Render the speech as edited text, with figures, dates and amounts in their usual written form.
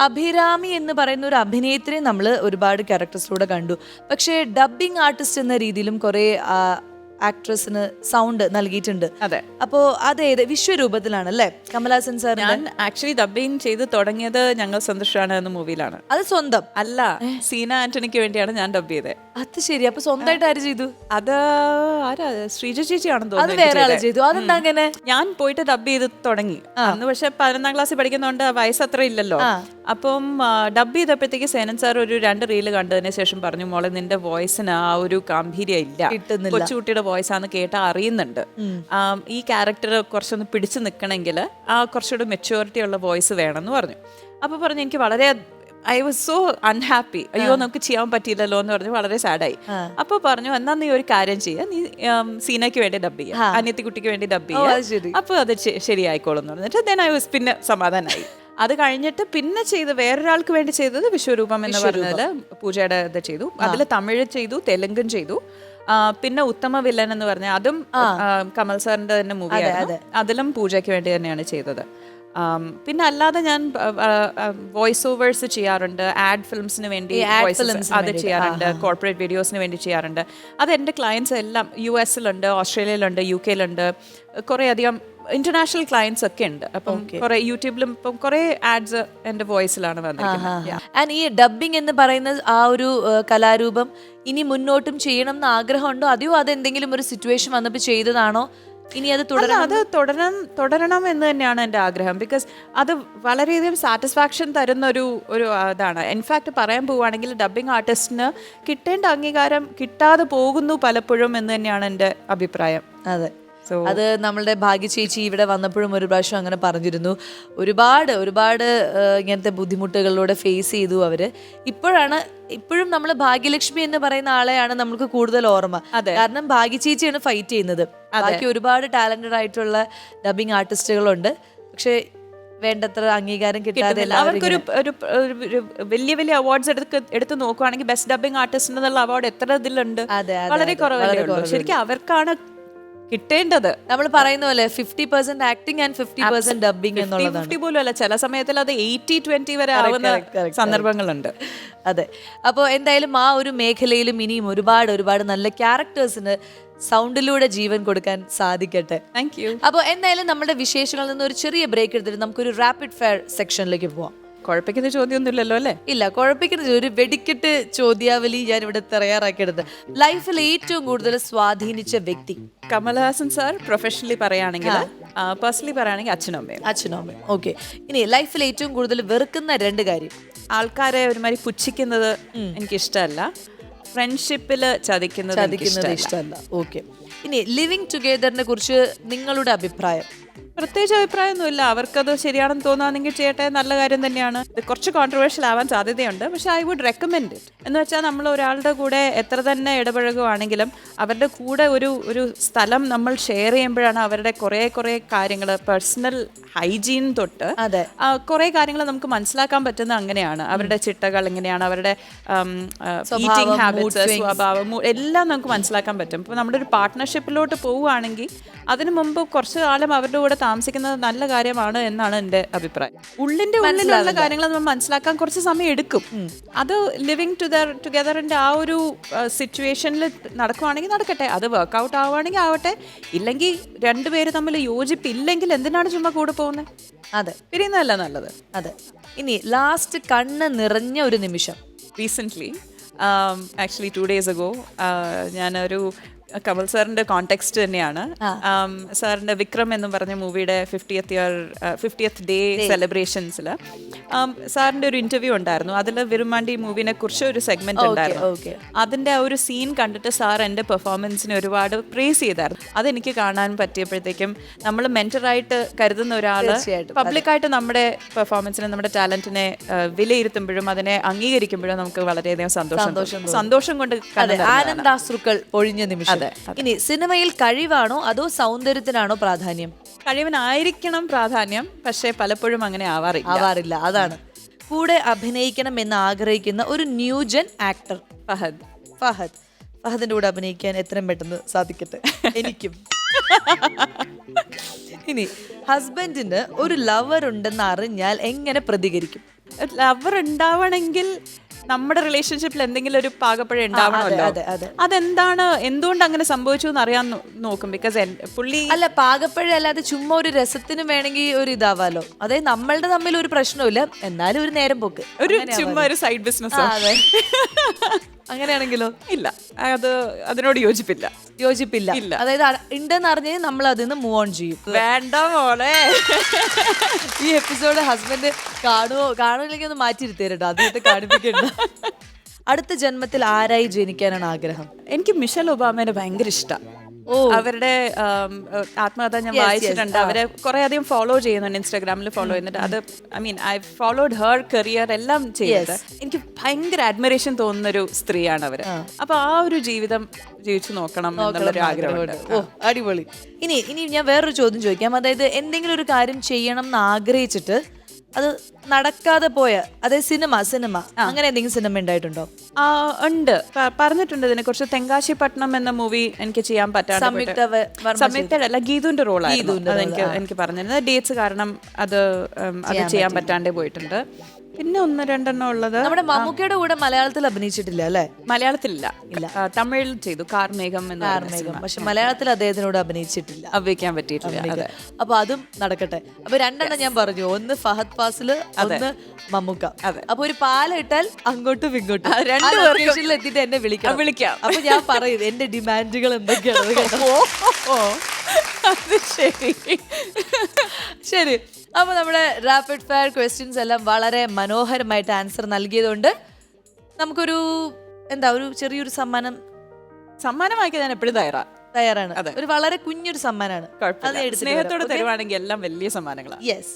അഭിരാമി എന്ന് പറയുന്ന ഒരു അഭിനേത്രിയെ നമ്മൾ ഒരുപാട് ക്യാരക്ടേഴ്സിലൂടെ കണ്ടു. പക്ഷേ ഡബ്ബിംഗ് ആർട്ടിസ്റ്റ് എന്ന രീതിയിലും കുറേ ആക്ട്രസിന് സൗണ്ട് നൽകിയിട്ടുണ്ട്. അതെ. അപ്പോ അതേത് വിശ്വരൂപത്തിലാണല്ലേ കമലഹാസൻ സാർ? ഞാൻ ആക്ച്വലി ഡബ്ബിങ് ചെയ്ത് തുടങ്ങിയത് ഞങ്ങൾ സന്തോഷാണ് എന്ന മൂവിയിലാണ്. അത് സ്വന്തം അല്ല, സീന ആന്റണിക്ക് വേണ്ടിയാണ് ഞാൻ ഡബ് ചെയ്തത്. അത് ശരി. അപ്പൊ സ്വന്തമായിട്ട് ആര് ചെയ്തു? അത് ആരാ, ശ്രീജ ചേച്ചിയാണെന്ന് അത് വേറെ ആള് ചെയ്തു. അതെന്താ അങ്ങനെ? ഞാൻ പോയിട്ട് ഡബ് ചെയ്ത് തുടങ്ങി അന്ന്. പക്ഷെ 11ാം ക്ലാസ്സിൽ പഠിക്കുന്നതുകൊണ്ട് വയസ്സ് അത്ര ഇല്ലല്ലോ. അപ്പം ഡബ് ചെയ്തപ്പോഴത്തേക്ക് സേനൻ സാർ ഒരു 2 റീല് കണ്ടതിന് ശേഷം പറഞ്ഞു, മോളെ നിന്റെ വോയിസിന് ആ ഒരു ഗാംഭീര്യം ഇല്ല, കൊച്ചുകുട്ടിയുടെ വോയിസ് ആണെന്ന് കേട്ടാ അറിയുന്നുണ്ട്. ഈ ക്യാരക്ടർ കുറച്ചൊന്ന് പിടിച്ചു നിൽക്കണമെങ്കിൽ കുറച്ചുകൂടെ മെച്യൂരിറ്റി ഉള്ള വോയിസ് വേണമെന്ന് പറഞ്ഞു. അപ്പൊ പറഞ്ഞു എനിക്ക് വളരെ ഐ വാസ് സോ അൺഹാപ്പി. അയ്യോ നമുക്ക് ചെയ്യാൻ പറ്റിയില്ലല്ലോ എന്ന് പറഞ്ഞു, വളരെ സാഡായി. അപ്പൊ പറഞ്ഞു എന്നാ നീ ഒരു കാര്യം ചെയ്യുക, നീ സീനയ്ക്ക് വേണ്ടി ഡബ് ചെയ്യുക, അനിയത്തി കുട്ടിക്ക് വേണ്ടി ഡബ് ചെയ്യുക, അപ്പൊ അത് ശരിയായിക്കോളും എന്ന് പറഞ്ഞിട്ട് then I was പിന്നെ സമാധാനമായി. അത് കഴിഞ്ഞിട്ട് പിന്നെ ചെയ്ത് വേറൊരാൾക്ക് വേണ്ടി ചെയ്തത് വിശ്വരൂപം എന്ന് പറഞ്ഞതിൽ പൂജയുടെ ഇത് ചെയ്തു. അതിൽ തമിഴ് ചെയ്തു, തെലുങ്കും ചെയ്തു. പിന്നെ ഉത്തമ വില്ലൻ എന്ന് പറഞ്ഞാൽ അതും കമൽ സാറിന്റെ തന്നെ മൂവിയാണ്. അതിലും പൂജയ്ക്ക് വേണ്ടി തന്നെയാണ് ചെയ്തത്. പിന്നെ അല്ലാതെ ഞാൻ വോയിസ് ഓവേഴ്സ് ചെയ്യാറുണ്ട്, ആഡ് ഫിലിംസിന് വേണ്ടി അത് ചെയ്യാറുണ്ട്, കോർപ്പറേറ്റ് വീഡിയോസിന് വേണ്ടി ചെയ്യാറുണ്ട്. അത് എൻ്റെ ക്ലയൻസ് എല്ലാം US-ലുണ്ട്, ഓസ്ട്രേലിയയിലുണ്ട്, UK-ലുണ്ട്, കുറേ അധികം ഇന്റർനാഷണൽ ക്ലയൻസ് ഒക്കെ ഉണ്ട്. അപ്പം കുറെ യൂട്യൂബിലും ഇപ്പം കുറെ ആഡ്സ് എന്റെ വോയിസിലാണ് വന്നിരിക്കുന്നത്. ആൻഡ് ഈ ഡബ്ബിംഗ് എന്ന് പറയുന്ന ആ ഒരു കലാരൂപം ഇനി മുന്നോട്ടും ചെയ്യണം എന്ന് ആഗ്രഹമുണ്ടോ, അതെയോ അതെന്തെങ്കിലും ഒരു സിറ്റുവേഷൻ വന്നപ്പോൾ ചെയ്തതാണോ, ഇനി അത് തുടരണം എന്ന് തന്നെയാണ് എൻ്റെ ആഗ്രഹം. ബിക്കോസ് അത് വളരെയധികം സാറ്റിസ്ഫാക്ഷൻ തരുന്ന ഒരു ഇതാണ്. ഇൻഫാക്ട് പറയാൻ പോവുകയാണെങ്കിൽ ഡബ്ബിംഗ് ആർട്ടിസ്റ്റിന് കിട്ടേണ്ട അംഗീകാരം കിട്ടാതെ പോകുന്നു പലപ്പോഴും എന്ന് തന്നെയാണ് എൻ്റെ അഭിപ്രായം. അതെ, അത് നമ്മളുടെ ഭാഗ്യ ചേച്ചി ഇവിടെ വന്നപ്പോഴും ഒരു പ്രാവശ്യം അങ്ങനെ പറഞ്ഞിരുന്നു. ഒരുപാട് ഇങ്ങനത്തെ ബുദ്ധിമുട്ടുകളിലൂടെ ഫേസ് ചെയ്തു അവര്. ഇപ്പോഴും നമ്മൾ ഭാഗ്യലക്ഷ്മി എന്ന് പറയുന്ന ആളെയാണ് നമുക്ക് കൂടുതൽ ഓർമ്മ. കാരണം ഭാഗ്യ ചേച്ചിയാണ് ഫൈറ്റ് ചെയ്യുന്നത്. ബാക്കി ഒരുപാട് ടാലന്റഡ് ആയിട്ടുള്ള ഡബിങ് ആർട്ടിസ്റ്റുകളുണ്ട്. പക്ഷെ വേണ്ടത്ര അംഗീകാരം കിട്ടാതെ അവർക്കൊരു വലിയ വലിയ അവാർഡ്സ് എടുത്ത് നോക്കുവാണെങ്കിൽ ബെസ്റ്റ് ഡബിങ് ആർട്ടിസ്റ്റ് എന്നുള്ള അവാർഡ് എത്ര ഇതിലുണ്ട്? വളരെ കുറവല്ലേ. ശരിക്കും അവർക്കാണ് കിട്ടേണ്ടത്. നമ്മൾ പറയുന്ന പോലെ 50% ആക്ടിങ് ആൻഡ് 50% ഡബിങ് എന്നുള്ളതാണ്. 50 പോലും അല്ല, ചില സമയത്തിൽ അത് 80-20 വരെ ആവുന്ന സന്ദർഭങ്ങളുണ്ട്. അതെ. അപ്പോൾ എന്തായാലും ആ ഒരു മേഖലയിലും ഇനിയും ഒരുപാട് നല്ല ക്യാരക്ടേഴ്സിന് സൗണ്ടിലൂടെ ജീവൻ കൊടുക്കാൻ സാധിക്കട്ടെ. Thank you. അപ്പോൾ എന്തായാലും നമ്മുടെ വിശേഷങ്ങളിൽ നിന്ന് ഒരു ചെറിയ ബ്രേക്ക് എടുത്തിട്ട് നമുക്കൊരു റാപ്പിഡ് ഫയർ സെക്ഷനിലേക്ക് പോവാം. കുഴപ്പിക്കുന്ന ചോദ്യമൊന്നുമില്ലല്ലോ അല്ലേ? ഇല്ല, കുഴപ്പിക്കുന്ന ഒരു വെടിക്കെട്ട് ചോദ്യാവലി ഞാൻ ഇവിടെ തയ്യാറാക്കിയെടുത്ത്. ലൈഫിൽ ഏറ്റവും കൂടുതൽ സ്വാധീനിച്ച വ്യക്തി? കമൽഹാസൻ സാർ. പ്രൊഫഷണലി പറയുകയാണെങ്കിൽ, പേഴ്സണലി പറയുകയാണെങ്കിൽ അച്ഛനും അമ്മയും. ഓക്കെ. ഇനി ലൈഫിൽ ഏറ്റവും കൂടുതൽ വെറുക്കുന്ന 2 കാര്യം? ആൾക്കാരെ ഒരുമാതിരി പുച്ഛിക്കുന്നത് എനിക്കിഷ്ടമല്ല, ഫ്രണ്ട്ഷിപ്പില് ചതിക്കുന്നത് ഇഷ്ടമല്ല. ഓക്കെ. ഇനി ലിവിങ് ടുഗെദറിനെ കുറിച്ച് നിങ്ങളുടെ അഭിപ്രായം? പ്രത്യേകിച്ച് അഭിപ്രായമൊന്നുമില്ല. അവർക്കത് ശരിയാണെന്ന് തോന്നുകയാണെങ്കിൽ ചെയ്യട്ടെ, നല്ല കാര്യം തന്നെയാണ്. ഇത് കുറച്ച് കോൺട്രവേഴ്ഷ്യൽ ആവാൻ സാധ്യതയുണ്ട്, പക്ഷെ ഐ വുഡ് റെക്കമെൻഡ് ഇറ്റ്. എന്ന് വെച്ചാൽ നമ്മൾ ഒരാളുടെ കൂടെ എത്ര തന്നെ ഇടപഴകുവാണെങ്കിലും അവരുടെ കൂടെ ഒരു സ്ഥലം നമ്മൾ ഷെയർ ചെയ്യുമ്പോഴാണ് അവരുടെ കുറേ കാര്യങ്ങൾ, പേഴ്സണൽ ഹൈജീൻ തൊട്ട് കുറേ കാര്യങ്ങൾ നമുക്ക് മനസ്സിലാക്കാൻ പറ്റുന്നത് അങ്ങനെയാണ്. അവരുടെ ചിട്ടകൾ എങ്ങനെയാണ്, അവരുടെ ഈറ്റിംഗ് ഹാബിറ്റ്സ്, സ്വഭാവം എല്ലാം നമുക്ക് മനസ്സിലാക്കാൻ പറ്റും. ഇപ്പോൾ നമ്മുടെ ഒരു പാർട്ട്ണർഷിപ്പിലോട്ട് പോവുകയാണെങ്കിൽ അതിനു മുമ്പ് കുറച്ച് കാലം അവരുടെ കൂടെ താമസിക്കുന്നത് നല്ല കാര്യമാണ് എന്നാണ് എൻ്റെ അഭിപ്രായം. ഉള്ളിലുള്ള കാര്യങ്ങൾ നമ്മൾ മനസ്സിലാക്കാൻ കുറച്ച് സമയം എടുക്കും. അത് ലിവിങ് ടുഗദറിന്റെ ആ ഒരു സിറ്റുവേഷനിൽ നടക്കുവാണെങ്കിൽ നടക്കട്ടെ, അത് വർക്ക്ഔട്ട് ആവുകയാണെങ്കിൽ ആവട്ടെ. ഇല്ലെങ്കിൽ 2 പേര് തമ്മിൽ യോജിപ്പില്ലെങ്കിൽ എന്തിനാണ് ചുമ്മാ കൂടെ പോകുന്നത്? അതെ, പിരിയുന്നതല്ല നല്ലത്. അതെ. ഇനി ലാസ്റ്റ് കണ്ണ് നിറഞ്ഞ ഒരു നിമിഷം? റീസെൻ്റ്ലി ആക്ച്വലി 2 days ago ഞാനൊരു കമൽ സാറിന്റെ കോണ്ടെക്സ്റ്റ് തന്നെയാണ്. സാറിന്റെ വിക്രം എന്ന് പറഞ്ഞ മൂവിയുടെ 50th ഡേ സെലിബ്രേഷൻസിൽ സാറിന്റെ ഒരു ഇന്റർവ്യൂ ഉണ്ടായിരുന്നു. അതിൽ വിരുമാണ്ടി മൂവിനെ കുറിച്ച് ഒരു സെഗ്മെന്റ് ഉണ്ടായിരുന്നു. അതിന്റെ ആ ഒരു സീൻ കണ്ടിട്ട് സാർ എൻ്റെ പെർഫോമൻസിനെ ഒരുപാട് പ്രേസ് ചെയ്തായിരുന്നു. അതെനിക്ക് കാണാൻ പറ്റിയപ്പോഴത്തേക്കും നമ്മൾ മെന്ററായിട്ട് കരുതുന്ന ഒരാള് പബ്ലിക്കായിട്ട് നമ്മുടെ പെർഫോമൻസിനെ, നമ്മുടെ ടാലന്റിനെ വിലയിരുത്തുമ്പോഴും അതിനെ അംഗീകരിക്കുമ്പോഴും നമുക്ക് വളരെയധികം സന്തോഷം കൊണ്ട് ആനന്ദാശ്രുക്കൾ പൊഴിഞ്ഞ നിമിഷം. ഇനി സിനിമയിൽ കഴിവാണോ അതോ സൗന്ദര്യത്തിനാണോ പ്രാധാന്യം? കഴിവിനായിരിക്കണം പ്രാധാന്യം, പക്ഷേ പലപ്പോഴും അങ്ങനെ ആവാറില്ല. അതാണ്. കൂടെ അഭിനയിക്കണം എന്ന് ആഗ്രഹിക്കുന്ന ഒരു ന്യൂജൻ ആക്ടർ? ഫഹദിന്റെ കൂടെ അഭിനയിക്കാൻ എത്രയും പെട്ടെന്ന് സാധിക്കട്ടെ. എനിക്കും. ഇനി ഹസ്ബൻഡിന് ഒരു ലവർ ഉണ്ടെന്ന് അറിഞ്ഞാൽ എങ്ങനെ പ്രതികരിക്കും? ലവർ ഉണ്ടാവണമെങ്കിൽ നമ്മുടെ റിലേഷൻഷിപ്പിൽ എന്തെങ്കിലും ഒരു പാകപ്പഴം ഉണ്ടാവണമല്ലോ. അതെന്താണ്, എന്തുകൊണ്ട് അങ്ങനെ സംഭവിച്ചു എന്ന് അറിയാൻ നോക്കും. ബിക്കോസ് പുള്ളി അല്ല, പാകപ്പഴം അല്ലാതെ ചുമ്മാ ഒരു രസത്തിന് വേണമെങ്കിൽ ഒരു ഇതാവാലോ. അതായത് നമ്മളുടെ തമ്മിൽ ഒരു പ്രശ്നമില്ല, എന്നാലും ഒരു നേരം പോക്ക്, ഒരു ചുമ്മാ ഒരു സൈഡ് ബിസിനസ്. അങ്ങനെയാണെങ്കിലോ ഇല്ല, അതിനോട് യോജിപ്പില്ല. അതായത് ഉണ്ടെന്ന് അറിഞ്ഞാൽ നമ്മൾ അതിൽ നിന്ന് മൂവ് ഓൺ ചെയ്യും. വേണ്ട മോളെ, ഈ എപ്പിസോഡ് ഹസ്ബൻഡ് കാണുമില്ലെങ്കിൽ ഒന്ന് മാറ്റിയിരുത്തേരട്ടോ, അതിട്ട് കാണിപ്പിക്കണ്ട. അടുത്ത ജന്മത്തിൽ ആരായി ജനിക്കാനാണ് ആഗ്രഹം? എനിക്ക് മിഷൽ ഒബാമേനെ ഭയങ്കര ഇഷ്ടമാണ്. അവരുടെ ആത്മകഥ ഞാൻ വായിച്ചിട്ടുണ്ട്. അവരെ കുറെ അധികം ഫോളോ ചെയ്യുന്നുണ്ട്, ഇൻസ്റ്റാഗ്രാമിൽ ഫോളോ ചെയ്യുന്നുണ്ട്. അത് ഐ ഫോളോഡ് ഹെർ കരിയർ എല്ലാം ചെയ്തത്. എനിക്ക് ഭയങ്കര അഡ്മിറേഷൻ തോന്നുന്ന ഒരു സ്ത്രീയാണ് അവര്. അപ്പൊ ആ ഒരു ജീവിതം ജീവിച്ചു നോക്കണം എന്നുള്ളൊരു ആഗ്രഹമുണ്ട്. ഓ, അടിപൊളി. ഇനി ഞാൻ വേറൊരു ചോദ്യം ചോദിക്കാം. അതായത് എന്തെങ്കിലും ഒരു കാര്യം ചെയ്യണം എന്ന് ആഗ്രഹിച്ചിട്ട് അത് നടക്കാതെ പോയ, അതായത് സിനിമ അങ്ങനെ എന്തെങ്കിലും സിനിമ ഉണ്ടായിട്ടുണ്ടോ? ഉണ്ട്, പറഞ്ഞിട്ടുണ്ട് ഇതിനെ കുറിച്ച്. തെങ്കാശിപട്ടണം എന്ന മൂവി എനിക്ക് ചെയ്യാൻ പറ്റാതെ, സംയുക്തല്ല, ഗീതുവിന്റെ റോളായിരുന്നു എനിക്ക് പറഞ്ഞിരുന്നത്. ഡേറ്റ്സ് കാരണം അത് ചെയ്യാൻ പറ്റാണ്ടേ പോയിട്ടുണ്ട്. പിന്നെ 1-2 ഉള്ളത്. നമ്മുടെ മമ്മൂക്കയുടെ കൂടെ മലയാളത്തിൽ അഭിനയിച്ചിട്ടില്ല അല്ലെ? മലയാളത്തിലില്ല, തമിഴിൽ ചെയ്തു, കാർമേഘം. പക്ഷെ മലയാളത്തിൽ അദ്ദേഹത്തിനോട് അഭിനയിക്കാൻ പറ്റിയിട്ടില്ല. അപ്പൊ അതും നടക്കട്ടെ. അപ്പൊ 2 ഞാൻ പറഞ്ഞു, ഒന്ന് ഫഹദ് ഫാസില്, ഒന്ന് മമ്മൂക്ക. അപ്പൊ ഒരു പാല ഇട്ടാൽ അങ്ങോട്ടും ഇങ്ങോട്ടും എത്തിയിട്ട് എന്നെ വിളിക്കാം. അപ്പൊ ഞാൻ പറയും എന്റെ ഡിമാൻഡുകൾ എന്തൊക്കെയാണ്. ശരി, അപ്പൊ നമ്മുടെ റാപ്പിഡ് ഫയർ ക്വസ്റ്റ്യൻസ് എല്ലാം വളരെ മനോഹരമായിട്ട് ആൻസർ നൽകിയതുകൊണ്ട് നമുക്കൊരു ഒരു ചെറിയൊരു സമ്മാനം വാങ്ങിക്കാൻ ഞാൻ എപ്പോഴും തയ്യാറാണ്. ഒരു വളരെ കുഞ്ഞൊരു സമ്മാനമാണ്. സ്നേഹത്തോടെ തരുവാണെങ്കിൽ എല്ലാം വലിയ സമ്മാനങ്ങളാണ്. യെസ്.